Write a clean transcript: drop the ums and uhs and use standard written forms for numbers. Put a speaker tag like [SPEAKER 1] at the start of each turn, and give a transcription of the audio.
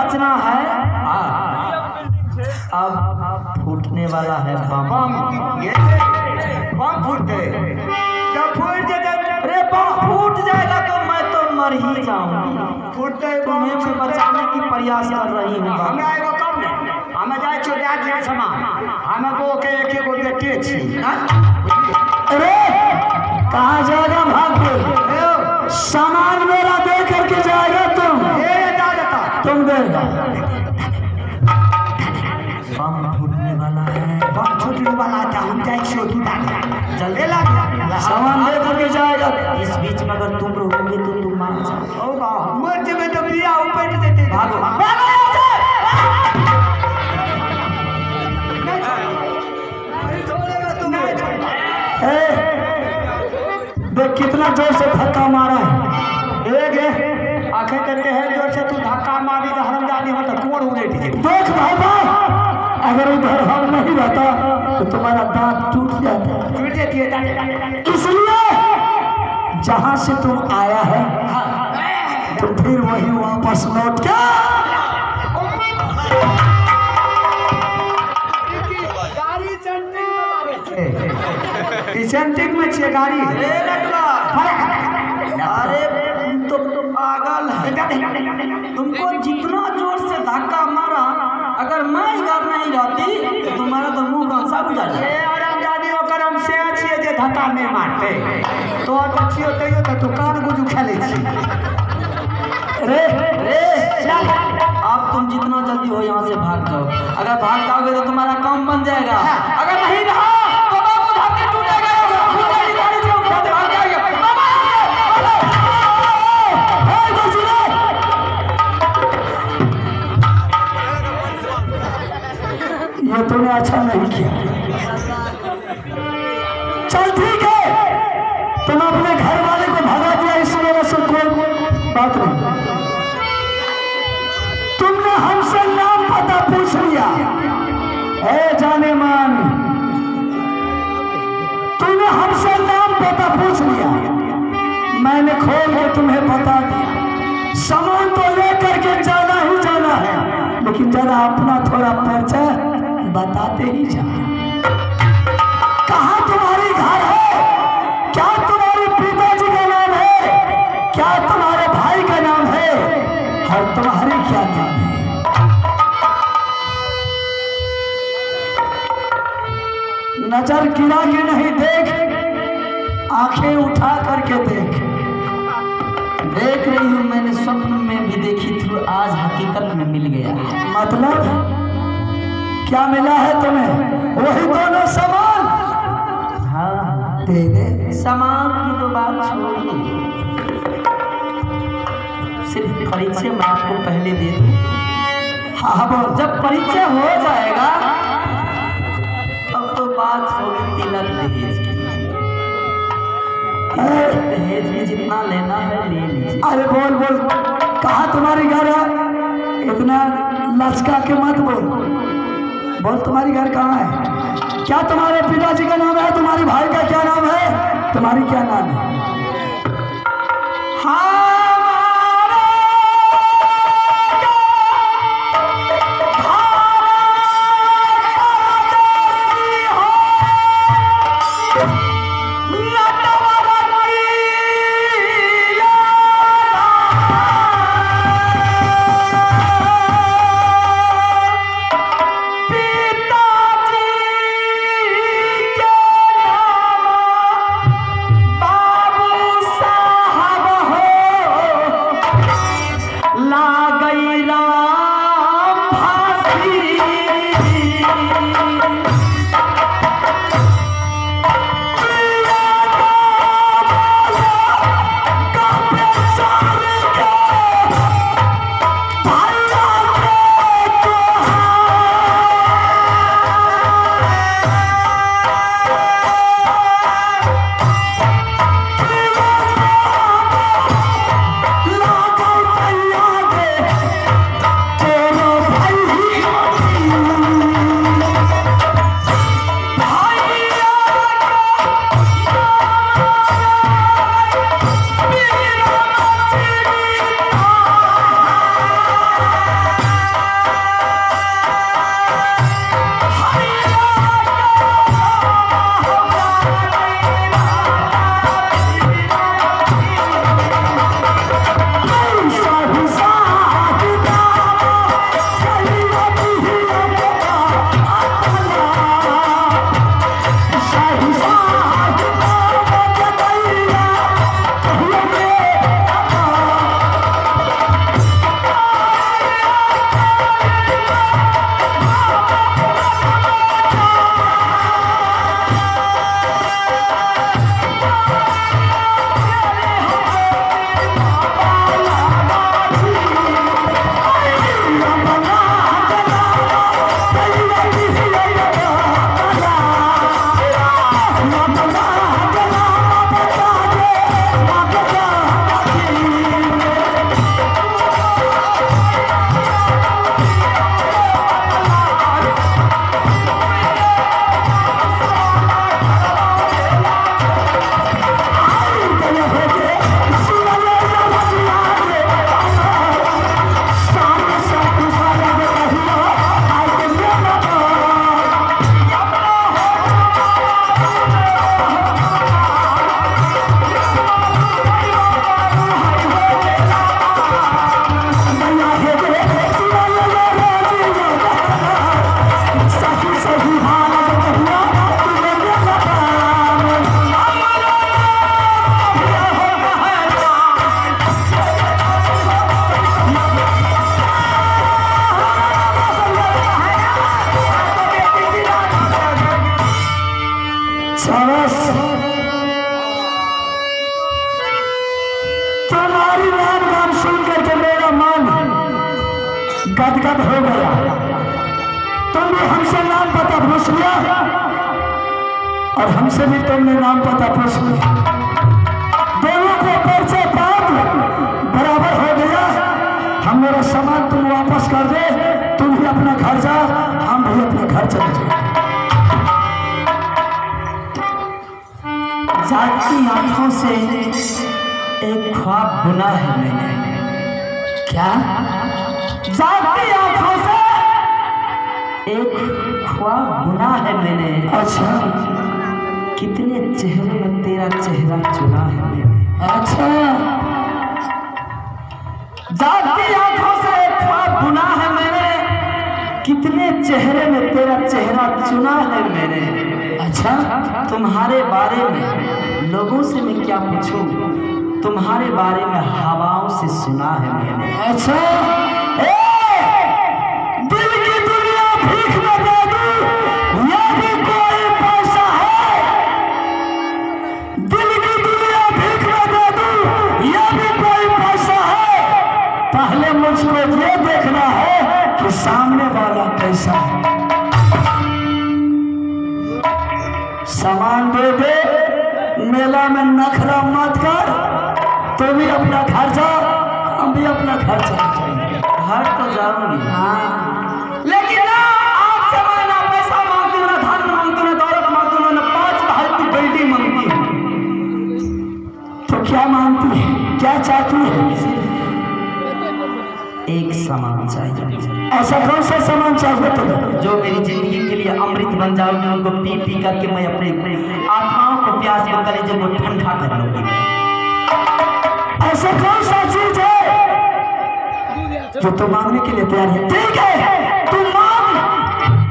[SPEAKER 1] बचना है। अब फूटने वाला है बम।
[SPEAKER 2] ये बम फूट गए। जब फूट जाए,
[SPEAKER 1] अरे बम फूट जाएगा तो मैं तो मर ही जाऊंगी।
[SPEAKER 2] फूट गए
[SPEAKER 1] तुम्हें मैं बचाने की प्रयास कर रही हूँ।
[SPEAKER 2] हमें आएगा कम नहीं, हमें जाए चुरा दिया सामान, हमें वो के एक गो बेटे छी।
[SPEAKER 1] अरे कहाँ जाएगा भाग के? सामान मेरा दे करके जाएगा तुम। तुम दे। बम फूटने वाला है।
[SPEAKER 2] बम फूटने वाला है। हम जाए छोटी
[SPEAKER 1] जल्दी लगा सामान दे करके जाएगा। इस बीच में अगर तुम रहोगे तो तुम मार
[SPEAKER 2] होगा। मर जब तो पिया ऊपर देते।
[SPEAKER 1] भागो देख कितना जोर से धक्का मारा है।
[SPEAKER 2] एक आंखें देते हैं जोर से, तू धक्का मारी तो हरमजादी हो तो कौन उड़े थे।
[SPEAKER 1] देख बाबा, अगर उधर हम नहीं रहता तो तुम्हारा दांत टूट जाता।
[SPEAKER 2] टूट जाती है।
[SPEAKER 1] इसलिए जहां से तुम आया है तो फिर वही वापस लौट के
[SPEAKER 2] सेंटिंग में छे गाड़ी।
[SPEAKER 1] अरे तुम तो पागल है। तुमको जितना जोर से धक्का मारा, अगर मैं इधर नहीं रहती तो तुम्हारा तो मुंह कौन-सा बुझा जाए।
[SPEAKER 2] हम से अच्छी जे धक्का नहीं मारते तो अच्छी होते हो तो कान गुजू खेले छी।
[SPEAKER 1] रे अब तुम जितना जल्दी हो यहाँ से भाग जाओ। अगर भाग जाओगे तो तुम्हारा काम बन जाएगा। अगर नहीं रहा तो बाबू धक्के टूटेगा। ये तूने अच्छा नहीं किया। चल ठीक है, तुम अपने घर वाले को भगा दिया, इस वजह से कोई बात नहीं। तुमने हमसे नाम पता पूछ लिया। जाने मान, तुमने हमसे नाम पता पूछ लिया, मैंने खोल के तुम्हें बता दिया। सामान तो लेकर के जाना ही जाना है, लेकिन जरा अपना थोड़ा परिचय बताते ही जाओ। कहाँ तुम्हारी घर है? क्या तुम्हारे पिताजी का नाम है? क्या तुम्हारे भाई का नाम है? और तुम्हारी क्या नाम है? नजर गिरा के नहीं देख, आंखें उठा करके देख। देख रही हूँ, मैंने स्वप्न में भी देखी थी, आज हकीकत में मिल गया। मतलब क्या मिला है तुम्हें? वही दोनों सामान। हाँ दे दे। सामान की तो बात छोड़िए, सिर्फ परिचय मैं आपको पहले दे दूं। हाँ बोल। जब परिचय हो जाएगा तब तो बात होगी तिलक दहेज की। दहेज में जितना लेना है ले लीजिए। अरे बोल बोल, कहाँ तुम्हारी घर है? इतना लचका के मत बोल। बोल तुम्हारी घर कहाँ है? क्या तुम्हारे पिताजी का नाम है? तुम्हारी भाई का क्या नाम है? तुम्हारी क्या नाम है? गदगद हो गया। तुम भी हमसे नाम पता पूछ लिया और हमसे भी तुमने नाम पता पूछ लिया। दोनों को परिचय पात बराबर हो गया। हम मेरा सामान तुम वापस कर दे, तुम भी अपना घर जा, हम भी अपने घर चले जाए।
[SPEAKER 2] जागती आंखों से एक ख्वाब बुना है मैंने।
[SPEAKER 1] क्या?
[SPEAKER 2] जागती आंखों से एक ख्वाब बुना है मैंने।
[SPEAKER 1] अच्छा,
[SPEAKER 2] कितने चेहरे में तेरा चेहरा चुना है मैंने।
[SPEAKER 1] अच्छा,
[SPEAKER 2] जागती आंखों से एक ख्वाब बुना है मैंने, कितने चेहरे में तेरा चेहरा चुना है मैंने।
[SPEAKER 1] अच्छा,
[SPEAKER 2] तुम्हारे बारे में लोगों से मैं क्या पूछूं, तुम्हारे बारे में हवाओं से सुना है मैंने।
[SPEAKER 1] अच्छा। दिल की दुनिया भीख में दे दूं, यह भी कोई पैसा है। दिल की दुनिया भीख में दे दूं, यह भी कोई पैसा है। पहले मुझको ये देखना है कि सामने वाला कैसा है। सामान दे दे, मेला में नखरा मत कर। तो भी अपना घर जा, हम भी अपना घर चले जाएंगे।
[SPEAKER 2] घर तो जाऊंगी,
[SPEAKER 1] हाँ,
[SPEAKER 2] लेकिन ना आपसे मैं ना पैसा मांगती हूँ, ना धन मांगती हूँ, ना दौलत मांगती हूँ, ना 5 महल की बिल्डिंग मांगती हूँ।
[SPEAKER 1] तो क्या मांगती है, क्या चाहती है?
[SPEAKER 2] एक सामान चाहिए,
[SPEAKER 1] ऐसा कौन सा सामान चाहिए तुम्हें?
[SPEAKER 2] जो मेरी जिंदगी के लिए अमृत बन जाओगे। उनको पी पी करके मैं अपने आत्माओं को, प्यास को, कलेजे को ठंडा कर लूंगी।
[SPEAKER 1] ऐसा कौन सा चीज है जो तुम मांगने के लिए तैयार है? ठीक है,